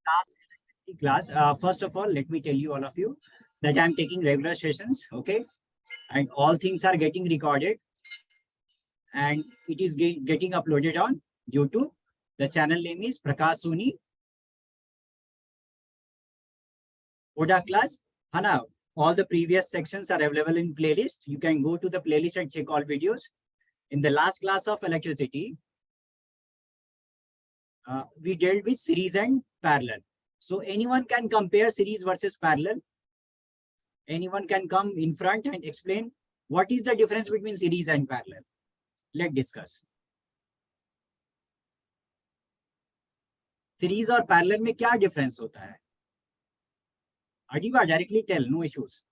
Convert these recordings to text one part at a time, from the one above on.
last class, first of all, let me tell you all of you that I'm taking regular sessions, okay? And all things are getting recorded and it is getting uploaded on YouTube. The channel name is Prakash Soni Oda class. Hana, all the previous sections are available in playlist. You can go to the playlist and check all videos. In the last class of electricity, we dealt with series and parallel. So anyone can compare series versus parallel. Anyone can come in front and explain what is the difference between series and parallel. Let's discuss. Series और parallel में क्या difference होता है? Adiba, directly tell, no issues.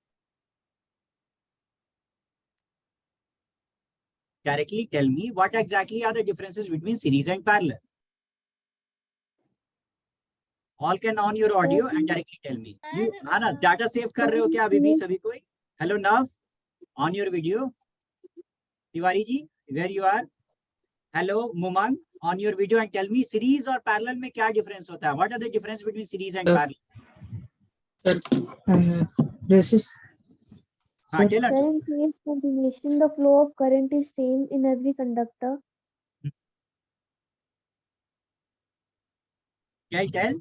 Directly tell me what exactly are the differences between series and parallel. All can on your audio and directly tell me. You, Anas, data save कर रहे हो क्या अभी भी सभी कोई? Hello, Nav, on your video. Tiwari ji, where you are? Hello, Mumang, on your video and tell me series or parallel में क्या difference होता है? What are the difference between series and parallel? Resist. हाँ, tell us. In series combination, the flow of current is same in every conductor. Tell.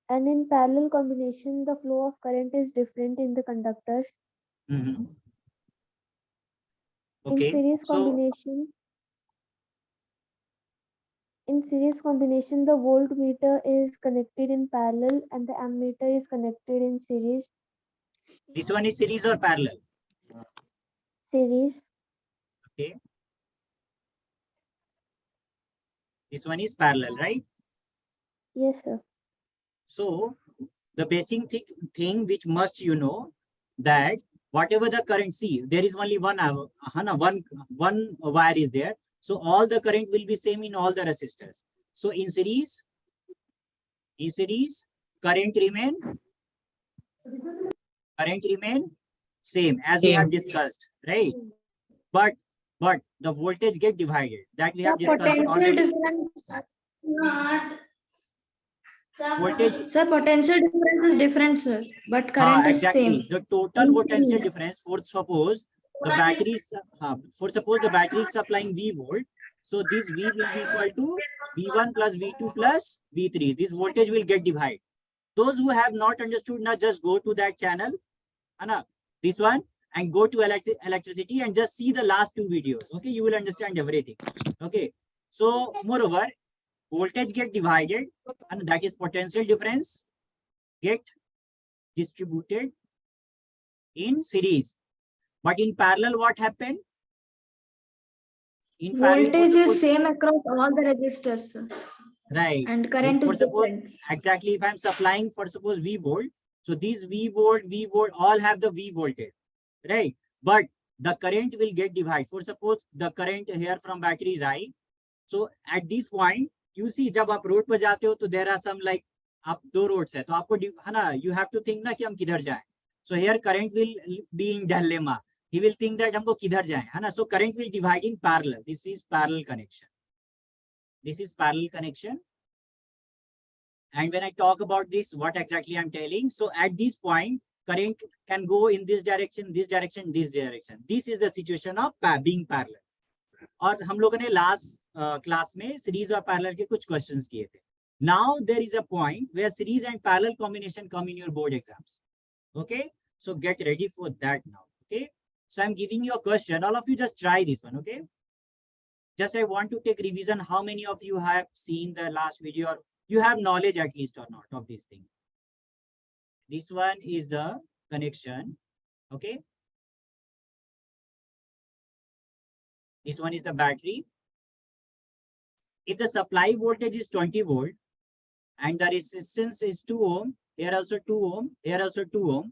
And in parallel combination, the flow of current is different in the conductors. Okay. In series combination, the voltmeter is connected in parallel and the ammeter is connected in series. This one is series or parallel? Series. Okay. This one is parallel, right? Yes, sir. So the basic thing which must you know that whatever the current, see, there is only one wire is there. So all the current will be same in all the resistors. So in series, current remain same as we have discussed, right? But the voltage get divided. That we have discussed already. Voltage. Sir, potential difference is different, sir, but current is same. The total potential difference, for suppose the batteries, is supplying V volt. So this V will be equal to V1 plus V2 plus V3. This voltage will get divided. Those who have not understood, now just go to that channel, this one, and go to electricity and just see the last two videos. Okay, you will understand everything. Okay, so moreover, voltage get divided and that is potential difference get distributed in series. But in parallel, what happened? In voltage is same across all the resistors, sir. Right. And current is different. Exactly. If I'm supplying for suppose V volt, so these V volt all have the V voltage, right? But the current will get divided. For suppose the current here from battery is I. So at this point, you see, जब आप road पर जाते हो तो there are some like आप दो roads है तो आपको है ना, you have to think ना कि हम किधर जाएं. So here current will be in dilemma. He will think that हमको किधर जाएं, है ना? So current will divide in parallel. This is parallel connection. This is parallel connection. And when I talk about this, what exactly I'm telling? So at this point, current can go in this direction, this direction, this direction. This is the situation of being parallel. और हम लोगों ने last class में series और parallel के कुछ questions किए थे. Now there is a point where series and parallel combination come in your board exams. Okay, so get ready for that now. Okay, so I'm giving you a question. All of you just try this one. Okay, just I want to take revision. How many of you have seen the last video or you have knowledge at least or not of this thing? This one is the connection. Okay. This one is the battery. If the supply voltage is 20 volt and the resistance is 2 ohm, here also 2 ohm, here also 2 ohm,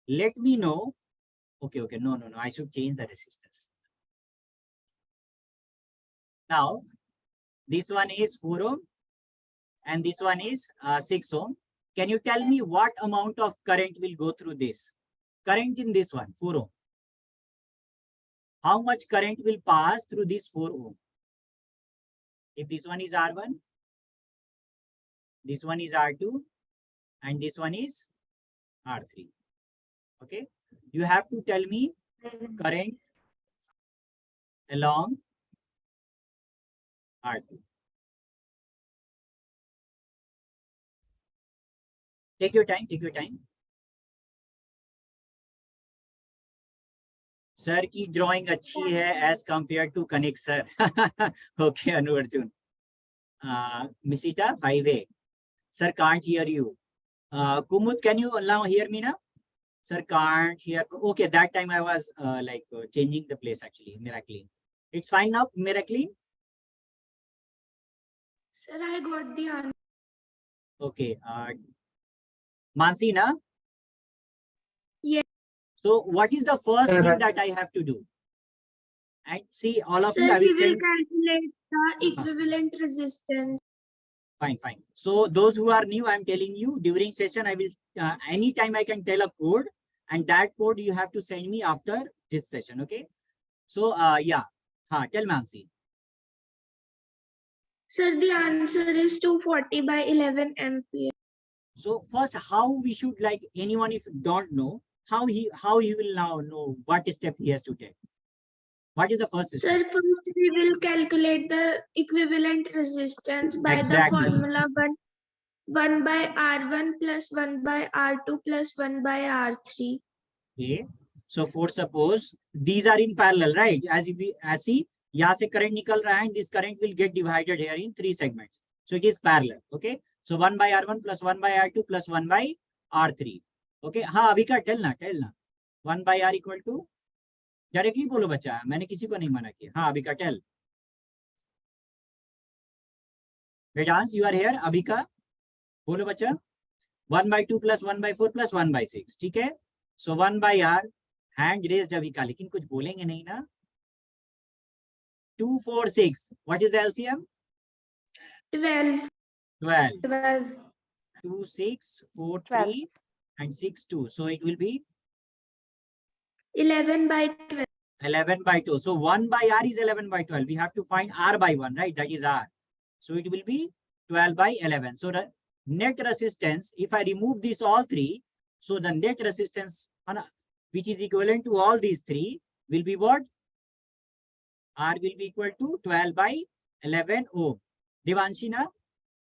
let me know. Okay, no, I should change the resistance. Now, this one is 4 ohm and this one is 6 ohm. Can you tell me what amount of current will go through this? Current in this one, 4 ohm. How much current will pass through this 4 ohm? If this one is R1, This one is R2 and this one is R3. Okay. You have to tell me current along R2. Take your time, take your time. Sir की drawing अच्छी है as compared to Kanik sir. Okay, Anu Arjun. Misita 5A. Sir can't hear you. Kumud, can you now hear me now? Sir can't hear. Okay, that time I was changing the place actually, Miracle. It's fine now, Miracle? Sir, I got the answer. Okay. Mansi, na? Yes. So what is the first thing that I have to do? And see, all of you, Sir, I we will will send. calculate the equivalent resistance. Fine, fine. So those who are new, I'm telling you, during session, I will, anytime I can tell a code, and that code you have to send me after this session, okay? So, yeah. Tell Mansi. Sir, the answer is 240 by 11 ampere. So first, how we should, like, anyone if don't know, how he will now know what step he has to take. What is the first step? Sir, first we will calculate the equivalent resistance by Exactly. the formula 1 by R1 plus 1 by R2 plus 1 by R3. Okay. So for suppose these are in parallel, right? As see, यहाँ से current निकल रहा है, and this current will get divided here in 3 segments. So it is parallel. Okay. So 1 by R1 plus 1 by R2 plus 1 by R3. Okay. हाँ अभी का tell ना. 1 by R equal to directly बोलो बच्चा, मैंने किसी को नहीं मना किया. हाँ अभी का tell. Vedans, you are here. अभी का बोलो बच्चा. 1 by 2 plus 1 by 4 plus 1 by 6. ठीक है. So 1 by R, hand raised अभी का, लेकिन कुछ बोलेंगे नहीं ना. 2, 4, 6. What is the LCM? 12. 12. 2, 6, 4, 3, and 6, 2. So it will be 11 by 12. 11 by 2. So 1 by R is 11 by 12. We have to find R by 1, right? That is R. So it will be 12 by 11. So the net resistance, if I remove these all 3, so the net resistance, which is equivalent to all these 3, will be what? R will be equal to 12 by 11 ohm. Devanshina,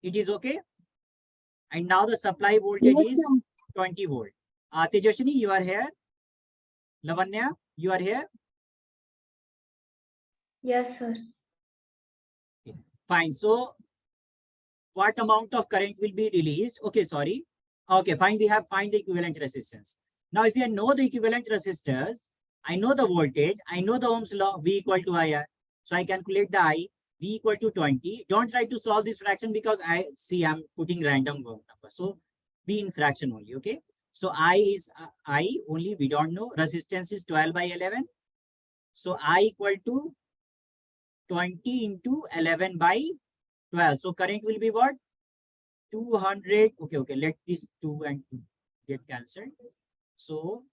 it is okay? And now the supply voltage is 20 volt. Tejashini, you are here? Lavanya, you are here? Yes, sir. Fine. So what amount of current will be released? Okay, sorry. Okay, fine. We have find the equivalent resistance. Now, if you know the equivalent resistors, I know the voltage, I know the Ohm's law, V equal to IR. So I calculate the I, V equal to 20. Don't try to solve this fraction because I'm putting random number. So be in fraction only, okay? So I is I only, we don't know. Resistance is 12 by 11. So I equal to 20 into 11 by 12. So current will be what? 200. Okay. Let this 2 and 2 get cancelled. So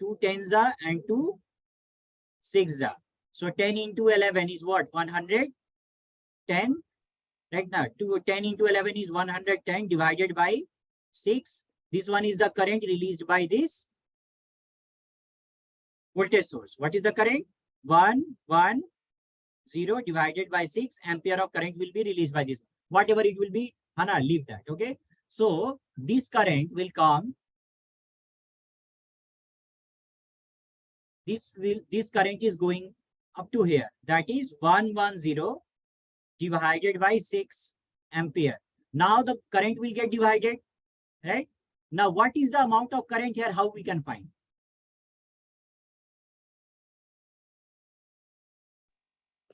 2 tens are and 2 6 are. So 10 into 11 is what? 110. Right now, 10 into 11 is 110 divided by 6. This one is the current released by this voltage source. What is the current? 110 divided by 6 ampere of current will be released by this. Whatever it will be, Hana, leave that. Okay. So this current will come. This current is going up to here. That is 110 divided by 6 ampere. Now the current will get divided, right? Now what is the amount of current here? How we can find?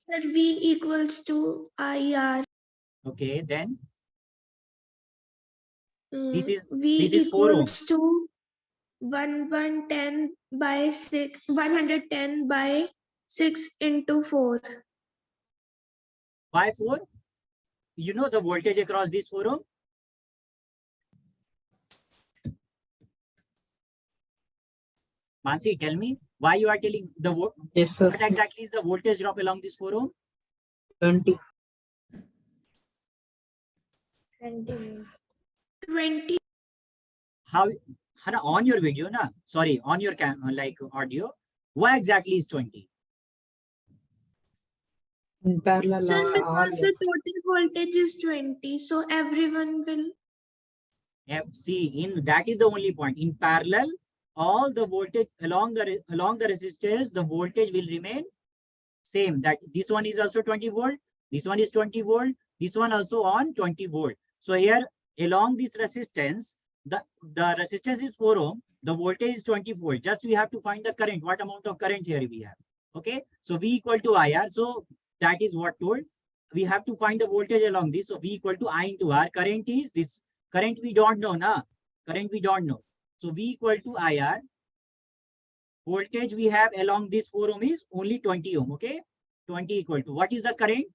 Sir, V equals to IR. Okay, then This is 4 ohms. To 110 by 6, 110 by 6 into 4. Why 4? You know the voltage across this 4 ohm? Mansi, tell me why you are telling the Yes, sir. what exactly is the voltage drop along this 4 ohm? 20. 20. 20. How, है ना, on your video ना, sorry, on your like audio, why exactly is 20? In parallel, Sir, all because the total voltage is 20, so everyone will. See, in that is the only point. In parallel, all the voltage along the resistors, the voltage will remain same. That this one is also 20 volt, this one is 20 volt, this one also on 20 volt. So here along this resistance, the resistance is 4 ohm, the voltage is 20 volt. Just we have to find the current, what amount of current here we have. Okay, so V equal to IR. So that is what told. We have to find the voltage along this. So V equal to I into R. Current is this. Current we don't know, na. Current we don't know. So V equal to IR. Voltage we have along this 4 ohm is only 20 ohm. Okay, 20 equal to what is the current?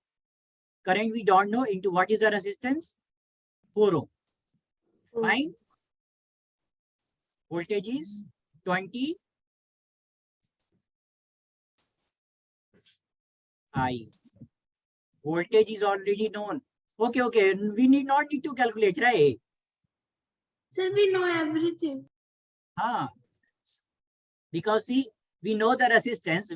Current we don't know into what is the resistance? 4 ohm. Fine. Voltage is 20 I. Voltage is already known. Okay. We need to calculate, right? Sir, we know everything. Because see, we know the resistance,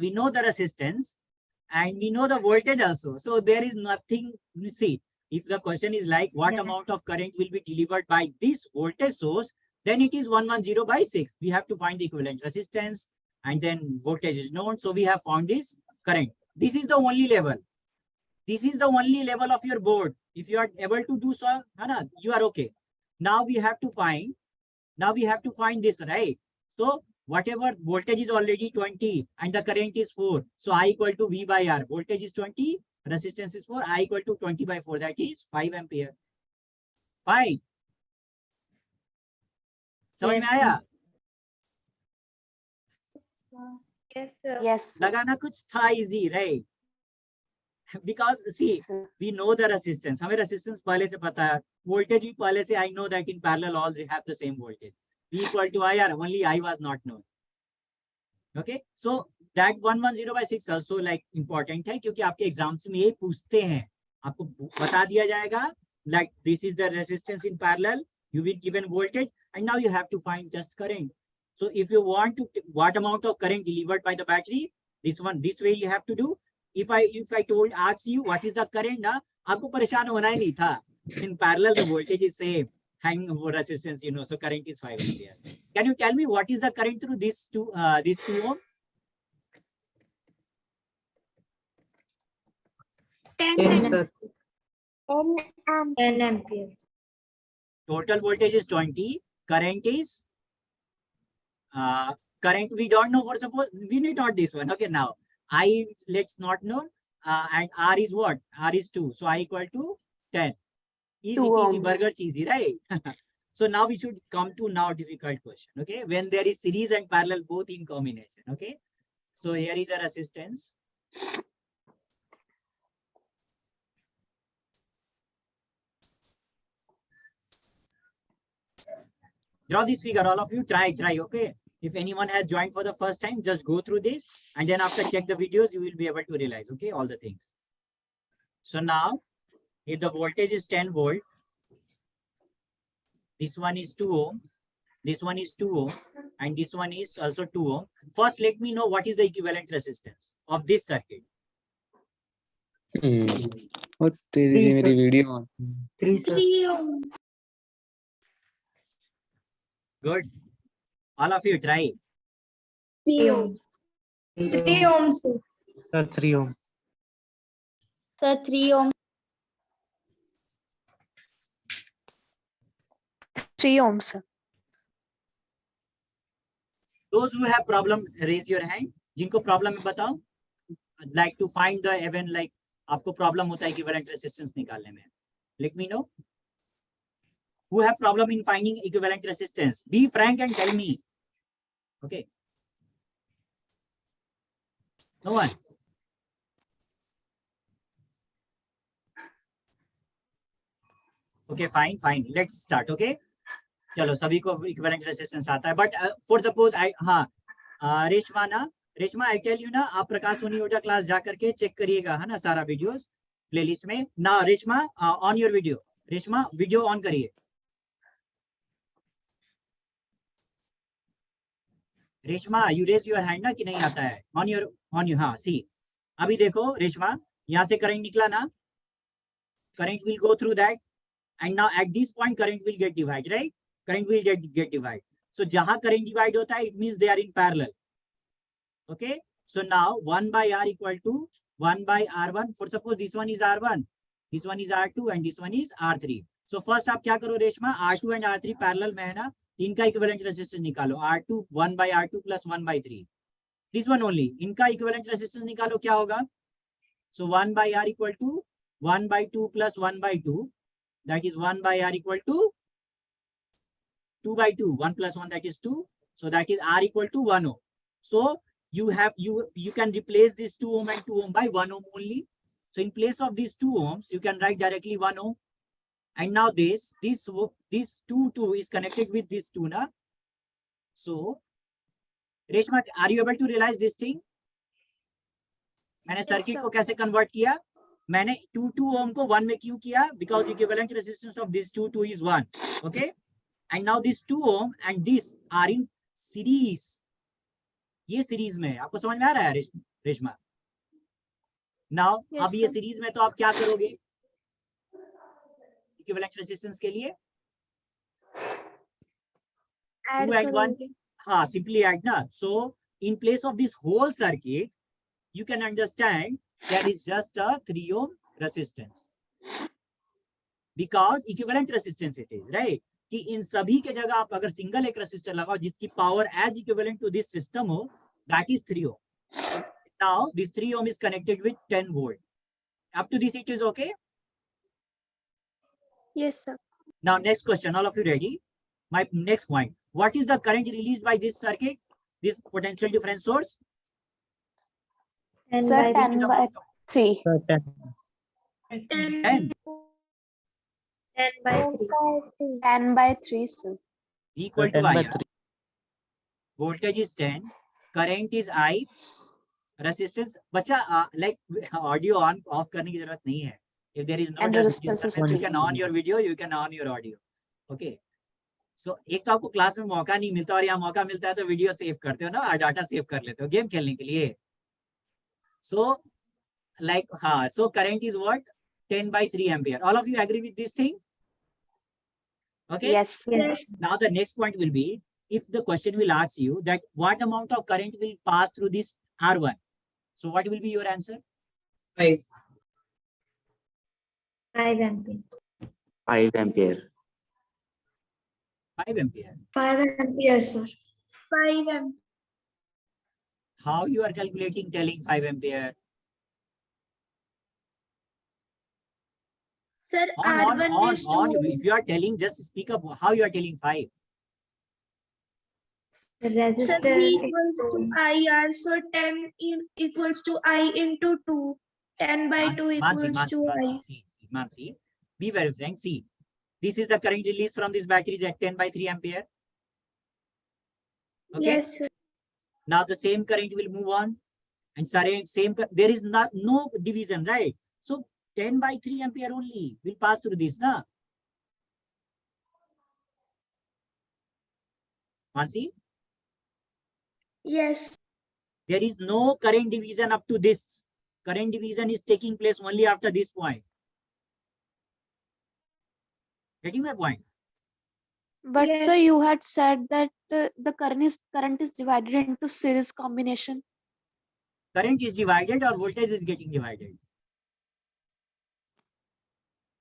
and we know the voltage also. So there is nothing, you see, if the question is like what amount of current will be delivered by this voltage source, then it is 110 by 6. We have to find the equivalent resistance and then voltage is known. So we have found this current. This is the only level. This is the only level of your board. If you are able to do so, you are okay. Now we have to find this, right? So whatever voltage is already 20 and the current is 4. So I equal to V by R. Voltage is 20, resistance is 4. I equal to 20 by 4. That is 5 ampere. Fine. समझ में आया? Yes, sir. Yes. लगाना कुछ था easy, right? Because see, we know the resistance. हमें resistance पहले से पता है. Voltage भी पहले से I know that in parallel all they have the same voltage. V equal to IR. Only I was not known. Okay, so that 110 by 6 also like important है क्योंकि आपके एग्जाम्स में ये पूछते हैं. आपको बता दिया जाएगा like this is the resistance in parallel. You will given voltage and now you have to find just current. So if you want to what amount of current delivered by the battery, this way you have to do. If I ask you what is the current ना, आपको परेशान होना ही नहीं था. In parallel the voltage is same. Hang over resistance, so current is 5 ampere. Can you tell me what is the current through these two ohm? 10 Yes, sir. 10 ampere. Total voltage is 20. Current is current we don't know. For suppose we need not this one. Okay, now I let's not know. And R is what? R is 2. So I equal to 10. Easy 2 peasy, ohm. burger cheesy, right? So now we should come to now difficult question. Okay, when there is series and parallel both in combination. Okay, so here is a resistance. Draw this figure, all of you. Try. Okay. If anyone has joined for the first time, just go through this and then after check the videos, you will be able to realize, okay, all the things. So now, if the voltage is 10 volt, this one is 2 ohm, this one is 2 ohm, and this one is also 2 ohm. First, let me know what is the equivalent resistance of this circuit. और तेरी मेरी video on 3, sir. 3 ohm. Good. All of you try. 3 ohm. 3 ohm, sir. Sir 3 ohm. Sir, 3 ohm. 3 ohms, sir. Those who have problem, raise your hand. जिनको problem है बताओ. I'd like to find the event, like आपको problem होता है equivalent resistance निकालने में. Let me know. Who have problem in finding equivalent resistance? Be frank and tell me. Okay. No one. Okay, fine. Let's start. Okay. चलो सभी को equivalent resistance आता है. But for suppose Reshma I tell you ना, आप प्रकाश सोनी ओझा class जा करके check करिएगा, है ना, सारा वीडियोस प्लेलिस्ट में. ना Reshma on your video. Reshma video on करिए. Reshma you raise your hand ना कि नहीं आता है? ऑन योर हाँ सी, अभी देखो रेशमा, यहाँ से करंट निकला ना, current will go through that and now at this point current will get divided, right? Current will get divided. So जहां current divide होता है, it means they are in parallel. Okay, so now 1 by r equal to 1 by r1. For suppose this one is r1, this one is r2 and this one is r3. So first आप क्या करो Reshma, r2 and r3 parallel में है ना, इनका equivalent resistance निकालो, r2 1 by r2 plus 1 by 3. This one only, इनका equivalent resistance निकालो, क्या होगा? So 1 by r equal to 1 by 2 plus 1 by 2. That is 1 by r equal to 2 by 2. 1 plus 1, that is 2. So that is r equal to 1 ohm. So you can replace this 2 ohm and 2 ohm by 1 ohm only. So in place of these 2 ohms, you can write directly 1 ohm. And now this 2 is connected with this 2 na. So Reshma, are you able to realize this thing? मैंने circuit को कैसे convert किया? मैंने 2 ohm को 1 में क्यों किया? Because equivalent resistance of this 2 is 1. Okay, and now this 2 ohm and this are in series. ये सीरीज में है, आपको समझ में आ रहा है रेशमा? Now अब ये सीरीज में, तो आप क्या करोगे इक्विवेलेंट रेजिस्टेंस के लिए? 2 and 1, हाँ, simply add ना. So in place of this whole circuit, you can understand there is just a 3 ohm resistance because equivalent resistance it is, right? कि इन सभी के जगह आप अगर सिंगल एक रेसिस्टर लगाओ जिसकी power as equivalent to this system हो, that is 3 ohm. Now this 3 ohm is connected with 10 volt. Up to this it is okay? Yes, sir. Now next question, all of you ready? My next point, what is the current released by this circuit, this potential difference source? Sir, 10 by 3. 10 10 by 3. 10 by 3, sir. equal to 10 I. by yeah? 3. Voltage is 10, current is I, resistance, बच्चा like audio on off करने की जरूरत नहीं है. If there is no And resistance is you 3. can on your video, you can on your audio. Okay. So एक तो आपको class में मौका नहीं मिलता और यहाँ मौका मिलता है तो वीडियो सेव करते हो ना, डाटा सेव कर लेते हो गेम खेलने के लिए. So like हाँ, so current is what? 10 by 3 ampere. All of you agree with this thing? Okay. Yes. Yes. Now the next point will be, if the question will ask you that what amount of current will pass through this R1. So what will be your answer? 5. 5 ampere. 5 ampere. 5 ampere. 5 ampere, sir. 5 amp. How you are calculating telling 5 ampere? Sir, R1 is 2 on. ohm. If you are telling, just speak up how you are telling 5. The Sir, resistor V equals to is IR, so 10 equals to I into 2. 10 by 2 equals to I. Mansi, be very frank. See, this is the current released from this battery at 10 by 3 ampere. Okay. Yes, sir. Now the same current will move on, and same there is no division, right? So 10 by 3 ampere only will pass through this, na? Mansi, Yes. there is no current division up to this. Current division is taking place only after this point. Getting my point? But sir, Yes. you had said that the current is divided into series combination. Current is divided or voltage is getting divided.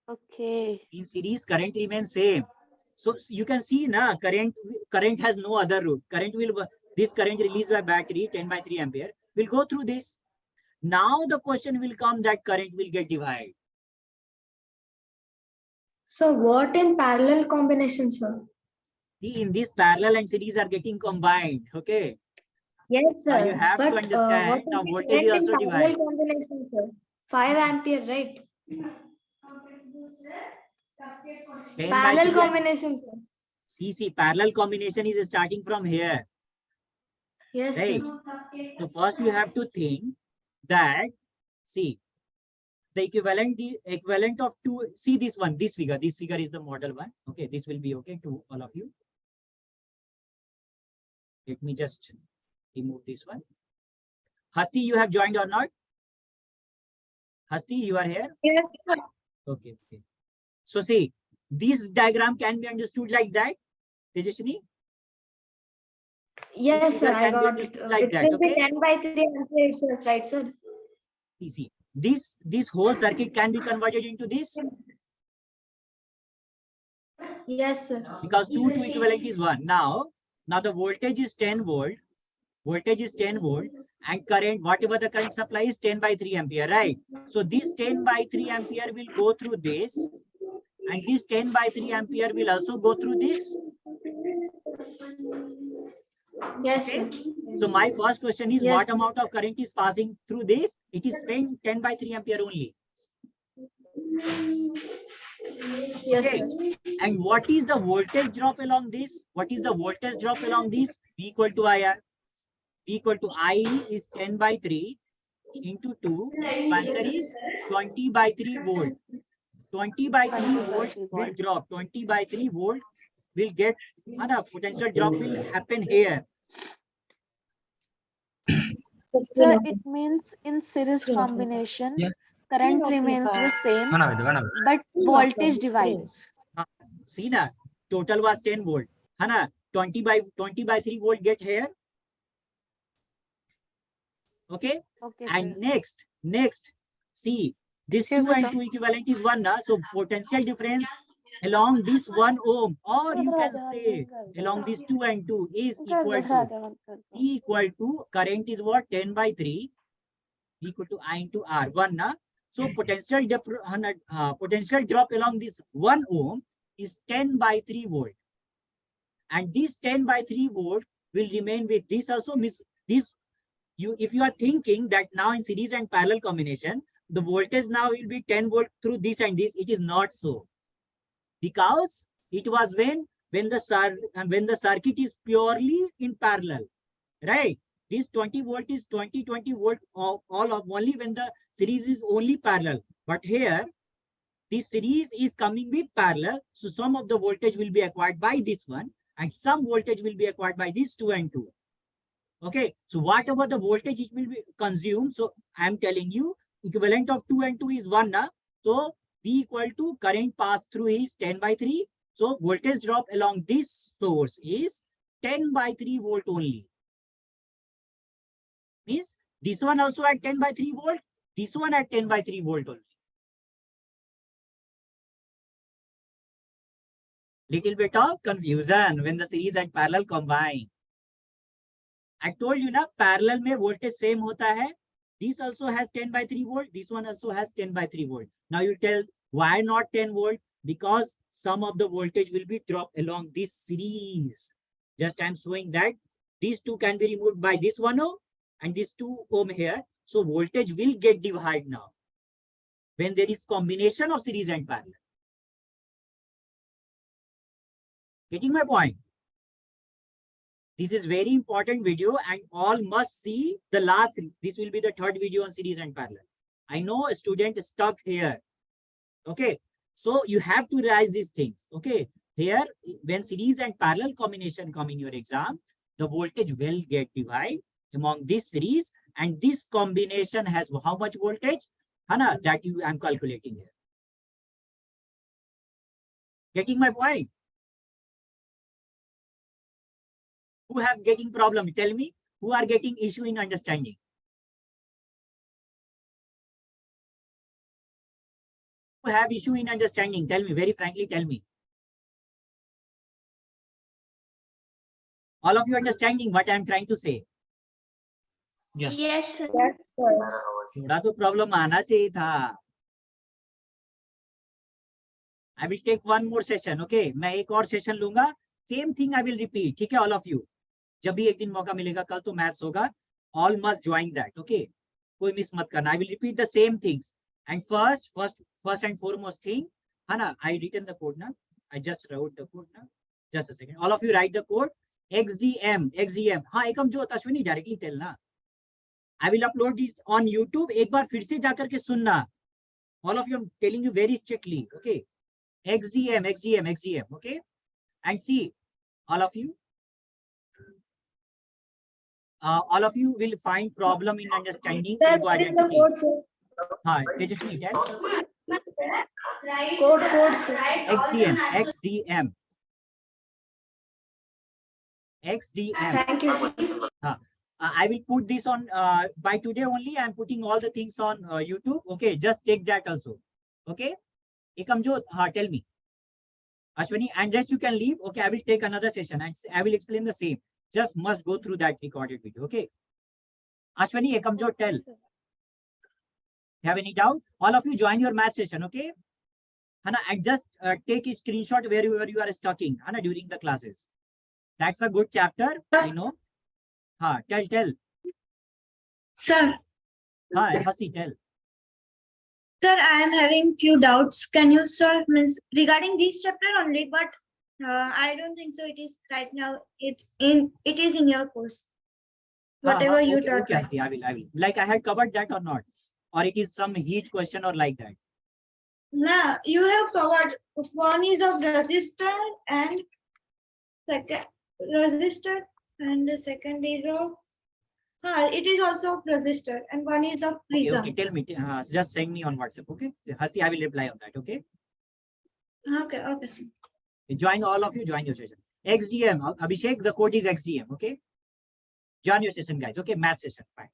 Okay. In series, current remains same. So you can see na, current has no other route. This current released by battery 10 by 3 ampere will go through this. Now the question will come that current will get divided. So what in parallel combination, sir? See, in this parallel and series are getting combined. Okay. Yes, Now sir. you have to But understand, what now is the voltage is current in also parallel divided. combination, sir? 5 ampere, right? 10 by Parallel 3 combination, sir. See, parallel combination is starting from here. Yes, Right. sir. So first you have to think that, see, the equivalent of two, see this figure is the model one. Okay, this will be okay to all of you. Let me just remove this one. Hasti, you have joined or not? Hasti, you are here? Yes, sir. Okay, okay. So see, this diagram can be understood like that, Tejashni? Yes, This sir. figure I can be got it. understood like It that, will be okay? 10 by 3 ampere itself, right, sir? See, this whole circuit can be converted into this Yes, sir. because 2 equivalent is 1. Now the voltage is 10 volt, voltage is 10 volt, and current, whatever the current supply is 10 by 3 ampere, right? So this 10 by 3 ampere will go through this, and this 10 by 3 ampere will also go through this. Yes, Okay. sir. So my first question is, Yes. what amount of current is passing through this? It is 10 by 3 ampere only. Yes, Okay. sir. And what is the voltage drop along this? What is the voltage drop along this? V equal to IR. V equal to I is 10 by 3 into 2. Answer is 20 by 3 volt. 20 by 3 volt will drop. 20 by 3 volt will get, potential drop will happen here. So it means in series combination, Yeah. current remains the same, but voltage divides. See na, total was 10 volt. Hana, 20 by 3 volt get here. Okay. Okay, And sir. next, see, this Excuse 2 me, and sir. 2 equivalent is 1 na. So potential difference along this 1 ohm, or you can say along this 2 and 2 is equal to current is what? 10 by 3 equal to I into R, 1 na. So potential drop along this 1 ohm is 10 by 3 volt. And this 10 by 3 volt will remain with this also. Miss this, if you are thinking that now in series and parallel combination, the voltage now will be 10 volt through this and this, it is not so. Because it was when the circuit is purely in parallel, right? This 20 volt is 20 volt all of only when the series is only parallel. But here, this series is coming with parallel, so some of the voltage will be acquired by this one, and some voltage will be acquired by this 2 and 2. Okay, so whatever the voltage it will be consumed, so I am telling you, equivalent of 2 and 2 is 1 na. So V equal to current pass through is 10 by 3. So voltage drop along this source is 10 by 3 volt only. Means this one also at 10 by 3 volt, this one at 10 by 3 volt only. Little bit of confusion when the series and parallel combine. I told you na, parallel mein voltage same hota hai. This also has 10 by 3 volt. This one also has 10 by 3 volt. Now you tell why not 10 volt? Because some of the voltage will be dropped along this series. Just I'm showing that these two can be removed by this 1 ohm and this 2 ohm here. So voltage will get divided now when there is combination of series and parallel. Getting my point? This is very important video and all must see the last. This will be the third video on series and parallel. I know a student is stuck here. Okay. So you have to realize these things. Okay. Here, when series and parallel combination come in your exam, the voltage will get divided among this series, and this combination has how much voltage? Hana, that I'm calculating here. Getting my point? Who have getting problem? Tell me. Who are getting issue in understanding? Who have issue in understanding? Tell me, very frankly, tell me. All of you understanding what I'm trying to say? Yes. Yes, sir. थोड़ा तो problem आना चाहिए था. I will take one more session, okay? मैं एक और session लूंगा. Same thing I will repeat. ठीक है, all of you. जब भी एक दिन मौका मिलेगा, कल तो मैथ्स होगा. All must join that, okay? कोई मिस मत करना. I will repeat the same things. And first and foremost thing, Hana, I written the code now. I just wrote the code now. Just a second. All of you write the code. XGM. हाँ, एकम जो Ashwini directly tell ना. I will upload this on YouTube. एक बार फिर से जाकर के सुनना. All of you, I'm telling you very strictly, okay? XGM, okay? And see, all of you, all of you will find problem in understanding Sir, ego what is the identities. code, sir? Tejaswini, tell. Code, sir. XDM. Thank you, sir. I will put this on by today only. I'm putting all the things on YouTube. Okay, just check that also. Okay, Ekamjot, tell me. Ashwini, and rest you can leave. Okay, I will take another session and I will explain the same. Just must go through that recorded video. Okay. Ashwini, Ekamjot, tell. Have any doubt? All of you join your math session. Okay. Hana, and just take a screenshot wherever you are stucking, Hana, during the classes. That's a good chapter. I know. Tell. Sir, Hasti, tell. sir, I am having few doubts. Can you solve means regarding this chapter only? But I don't think so. It is right now. It is in your course. Whatever you Okay, taught. okay, Hasti, I will. Like I had covered that or not? Or it is some heat question or like that? Nah, you have covered. One is of resistor and second resistor, and the second is of. It is also of resistor, and one is of prism. Okay, tell me. Just send me on WhatsApp. Okay, Hasti, I will reply on that. Okay. Okay, sir. Join all of you. Join your session. XDM. Abhishek, the code is XDM. Okay. Join your session, guys. Okay, math session. Fine.